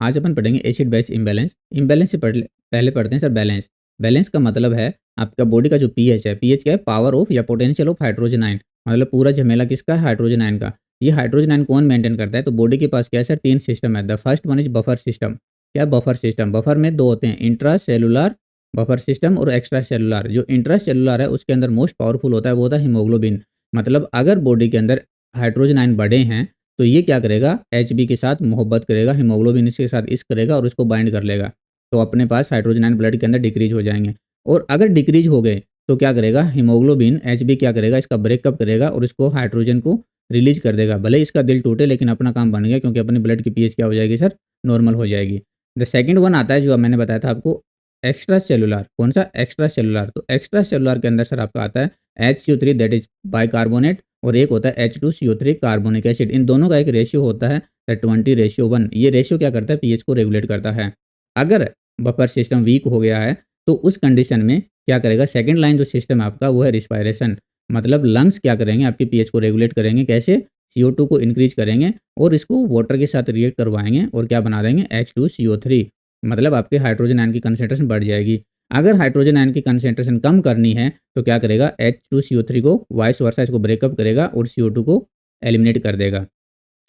आज अपन पढ़ेंगे acid base imbalance. Imbalance से पहले पढ़ते हैं सर बैलेंस। बैलेंस का मतलब है आपका बॉडी का जो पीएच है, पीएच क्या है? पावर ऑफ या पोटेंशियल ऑफ हाइड्रोजन आयन। मतलब पूरा झमेला किसका है? हाइड्रोजन आयन का। ये हाइड्रोजन आयन कौन मेंटेन करता है? तो बॉडी के पास क्या है सर? 3 सिस्टम है। The first one is buffer system. क्या है? Buffer system. बफर में 2 होते हैं, इंट्रा सेलुलर बफर सिस्टम और एक्स्ट्रा सेलुलर। जो इंट्रा सेलुलर है उसके अंदर मोस्ट पावरफुल होता है, वो होता है हीमोग्लोबिन। मतलब अगर बॉडी के अंदर हाइड्रोजन आयन बढ़े हैं तो ये क्या करेगा? एचबी के साथ मोहब्बत करेगा, हीमोग्लोबिन इसके साथ इश्क करेगा और उसको बाइंड कर लेगा। तो अपने पास हाइड्रोजन आयन ब्लड के अंदर डिक्रीज हो जाएँगे। और अगर डिक्रीज हो गए तो क्या करेगा? हीमोग्लोबिन एचबी क्या करेगा? इसका ब्रेकअप करेगा और इसको हाइड्रोजन को रिलीज़ कर देगा। भले ही इसका दिल टूटे लेकिन अपना काम बन गया, क्योंकि अपनी ब्लड की पीएच क्या हो जाएगी सर? नॉर्मल हो जाएगी। द सेकंड वन आता है जो मैंने बताया था आपको, एक्स्ट्रा सेलुलर। कौन-सा? Extra cellular. तो एक्स्ट्रा सेलुलर के अंदर सर आपका आता है HCO3 दैट इज़ बाइकार्बोनेट, और एक होता है H2CO3 कार्बोनिक एसिड। इन दोनों का एक रेशियो होता है 20:1। ये रेशियो क्या करता है? पीएच को रेगुलेट करता है। अगर बफर सिस्टम वीक हो गया है तो उस कंडीशन में क्या करेगा? सेकंड लाइन जो सिस्टम है आपका वो है रिस्पायरेशन। मतलब लंग्स क्या करेंगे? आपके पीएच को रेगुलेट करेंगे। कैसे? CO2 को इंक्रीज करेंगे और इसको वाटर के साथ रिएक्ट करवाएँगे और क्या बना देंगे? H2CO3। मतलब आपके हाइड्रोजन आयन की कंसंट्रेशन बढ़ जाएगी। अगर हाइड्रोजन आयन की कंसंट्रेशन कम करनी है तो क्या करेगा? H2CO3 को वाइस वर्सा इसको ब्रेकअप करेगा और CO2 को एलिमिनेट कर देगा।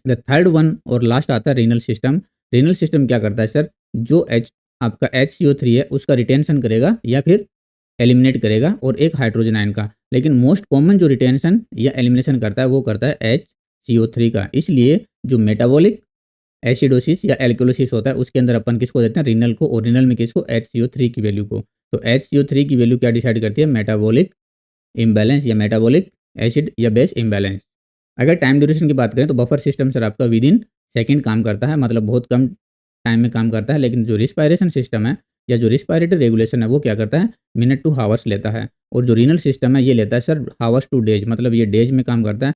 द थर्ड वन और लास्ट आता है रीनल सिस्टम। रीनल सिस्टम क्या करता है सर? जो आपका HCO3 है उसका रिटेंशन करेगा या फिर एलिमिनेट करेगा, और एक हाइड्रोजन आयन का। लेकिन मोस्ट कॉमन जो रिटेंशन या एलिमिनेशन करता है वो करता है HCO3 का। इसलिए जो मेटाबॉलिक एसिडोसिस या एल्कोलिसिस होता है उसके अंदर अपन किसको देते हैं? रीनल को। और रीनल में किसको? HCO3 की वैल्यू को। तो HCO3 की वैल्यू क्या डिसाइड करती है? मेटाबॉलिक इम्बैलेंस या मेटाबॉलिक एसिड या बेस इम्बैलेंस। अगर टाइम ड्यूरेशन की बात करें तो बफर सिस्टम सर आपका विद इन सेकंड काम करता है, मतलब बहुत कम टाइम में काम करता है। लेकिन जो रिस्पायरेशन सिस्टम है या जो रिस्पायरेटरी रेगुलेशन है वो क्या करता है? मिनट टू हावर्स लेता है। और जो रीनल सिस्टम है ये लेता है सर हावर्स टू डेज, मतलब ये डेज में काम करता है।